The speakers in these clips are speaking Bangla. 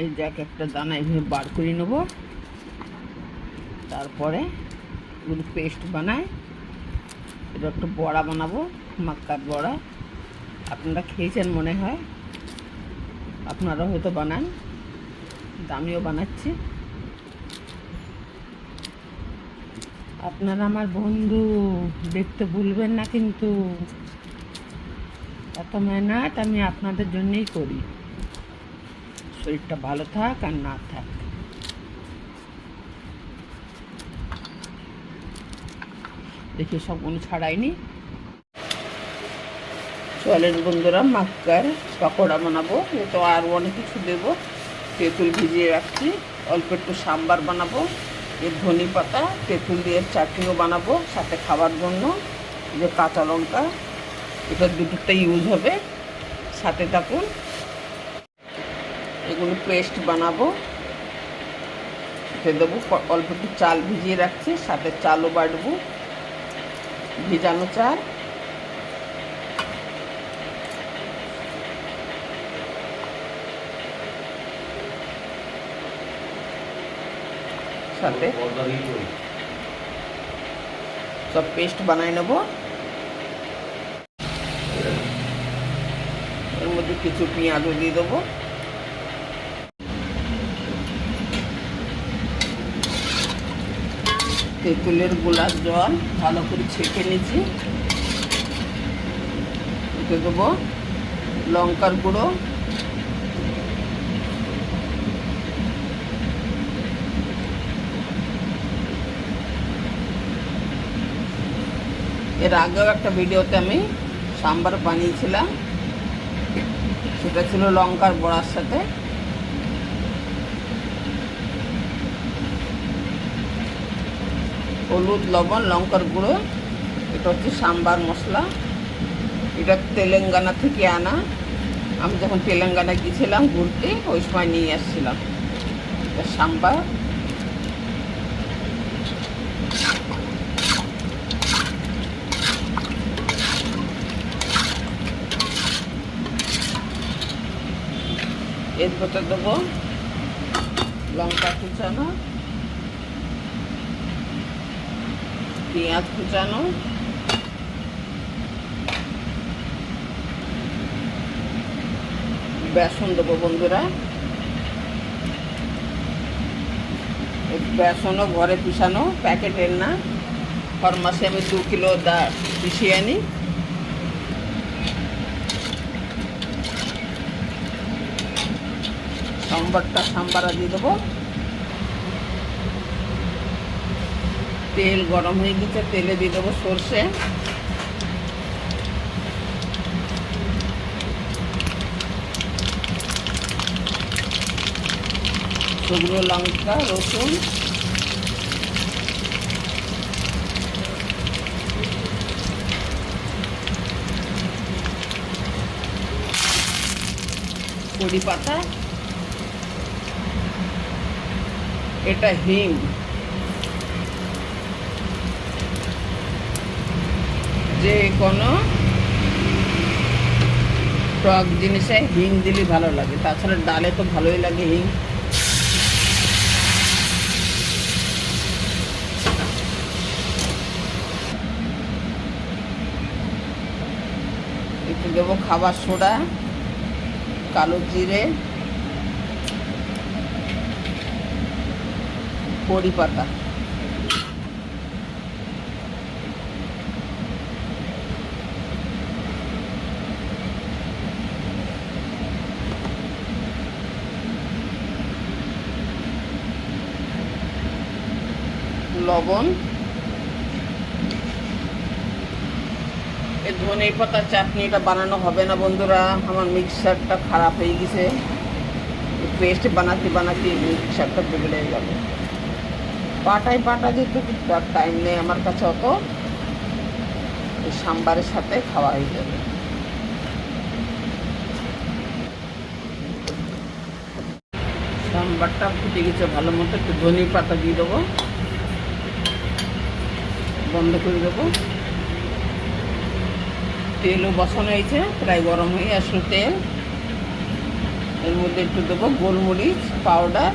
এই যে একটা দানা এইভাবে বার করে নেব। তারপরে এগুলো পেস্ট বানায় এটা একটা বড়া বানাবো, মাক্কার বড়া। আপনারা খেয়েছেন মনে হয়, আপনারা হয়তো বানান, আমিও বানাচ্ছি। আপনারা আমার বন্ধু, দেখতে ভুলবেন না কিন্তু। এত মেহনত আমি আপনাদের জন্যই করি, শরীরটা ভালো থাক আর না থাক। দেখি সবগুলো ছাড়াইনি। চলেন বন্ধুরা, মাক্কার পকোড়া বানাবো। এ তো আর অনেক কিছু দেবো। তেঁতুল ভিজিয়ে রাখছি, অল্প একটু সাম্বার বানাবো, এর ধনে পাতা তেঁতুল দিয়ে চাটনিও বানাবো সাথে খাবার জন্য। যে কাঁচা লঙ্কা, এটা দুটোতে ইউজ হবে, সাথে থাকুন। এগুলো পেস্ট বানাবো, এতে দেবো অল্প একটু চাল ভিজিয়ে রাখছি, সাথে চালও বাটবো, ভিজানো চাল। সাথে সব পেস্ট বানাই নেব। এর মধ্যে কিছু পেঁয়াজও দিয়ে দেবো। তেঁতুলের গোলাপ জল ভালো করে ছেঁকে নিয়েছি, এতে দেবো লঙ্কার গুঁড়ো, এর আগেও একটা ভিডিওতে আমি সাম্বার বানিয়েছিলাম, সেটা ছিল লঙ্কার বড়ার সাথে। হলুদ, লবণ, লঙ্কার গুঁড়ো, এটা হচ্ছে সাম্বার মশলা। এটা তেলেঙ্গানা থেকে আনা, আমি যখন তেলেঙ্গানা গিয়েছিলাম ঘুরতে ওই সময় নিয়ে আসছিলাম এটা সাম্বার। এর ভেতর দেবো লঙ্কা কুচানো, পেঁয়াজ কুচানো, বেসন দেবো বন্ধুরা। বেসনও ঘরে পিসানো, প্যাকেটের না। ফরমাসে আমি 2 কিলো পিষিয়ে আনি। সাম্বারটা দিয়ে দেবো। তেল গরম হয়ে গেছে, তেলে দিয়ে দেবো সর্ষে, শুকনো লঙ্কা, রসুন, কড়ি পাতা, এটা হিং, যে কোনো টক জিনিসে হিং দিলে ভালো লাগে, তাছাড়া ডালে তো ভালোই লাগে হিং। একটু দেবো খাবার সোডা, কালো জিরে, কড়ি পাতা। লবণ। এই ধনে পাতার চাটনিটা বানানো হবে না বন্ধুরা, আমার মিক্সারটা খারাপ হয়ে গেছে, পেস্ট বানাতে বানাতে মিক্সারটা বিগড়ে গেল। পাটা যেহেতু টাইম নেই আমার কাছে অত, এই সাম্বারের সাথে খাওয়া হয়ে যাবে। সাম্বারটা ফুটে গেছে ভালো মতো, একটু ধনে পাতা দিয়ে দেবো, বন্ধ করে দেবো। তেলও বসানো হয়েছে, প্রায় গরম হয়ে আসলো তেল। এর মধ্যে একটু দেবো গোলমরিচ পাউডার,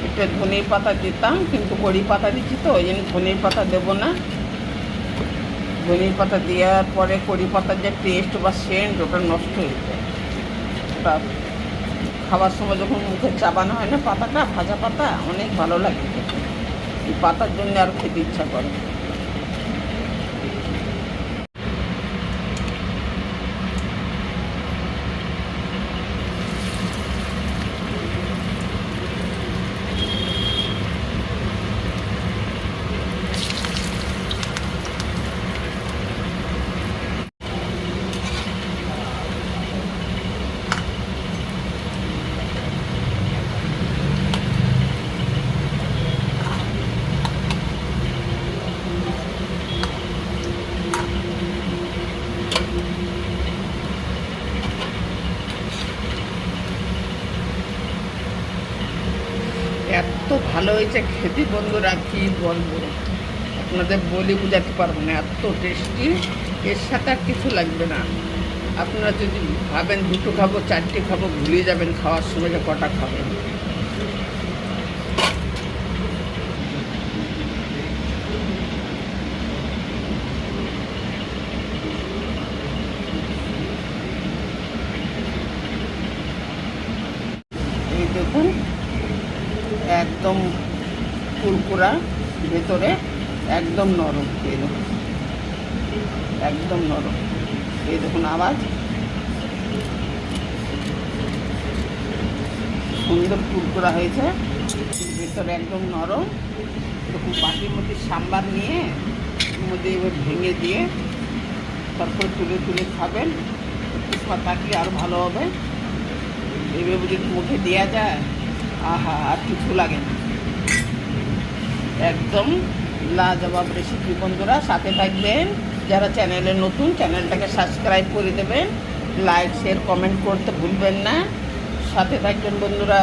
একটা ধনের পাতা দিতাম কিন্তু কড়ি পাতা দিচ্ছি তো ওই জন্য ধনের পাতা দেবো না। ধনের পাতা দেওয়ার পরে কড়ি পাতার যে টেস্ট বা সেন্ট ওটা নষ্ট হয়ে যায়। ওটা খাবার সময় যখন মুখে চাবানো হয় না পাতাটা, ভাজা পাতা অনেক ভালো লাগে খেতে, এই পাতার জন্য আর খেতে ইচ্ছা করে। এত ভালো হয়েছে খেতে বন্ধুরা, কি বলবো আপনাদের বলে বোঝাতে পারবো না, এত টেস্টি। এর সাথে আর কিছু লাগবে না। আপনারা যদি ভাবেন দুটো খাবো চারটে খাবো ভুলে যাবেন খাওয়ার সময় যে কটা খাবেন। এই দেখুন একদম কুরকুরা, ভেতরে একদম নরম, এই দেখুন একদম নরম। এই দেখুন আওয়াজ সুন্দর কুরকুরা হয়েছে, ভেতরে একদম নরম। এরকম বাটির মধ্যে সাম্বার নিয়ে এর মধ্যে এবার ভেঙে দিয়ে তারপর তুলে তুলে খাবেন, কিসমা থাকলে আরও ভালো হবে। এইভাবে যদি মুখে দেওয়া যায় আহা আর কিছু লাগে না। একদম লাজবাব রেসিপি বন্ধুরা, সাথে থাকবেন। যারা চ্যানেলে নতুন চ্যানেলটাকে সাবস্ক্রাইব করে দেবেন, লাইক শেয়ার কমেন্ট করতে ভুলবেন না। সাথে থাকবেন বন্ধুরা।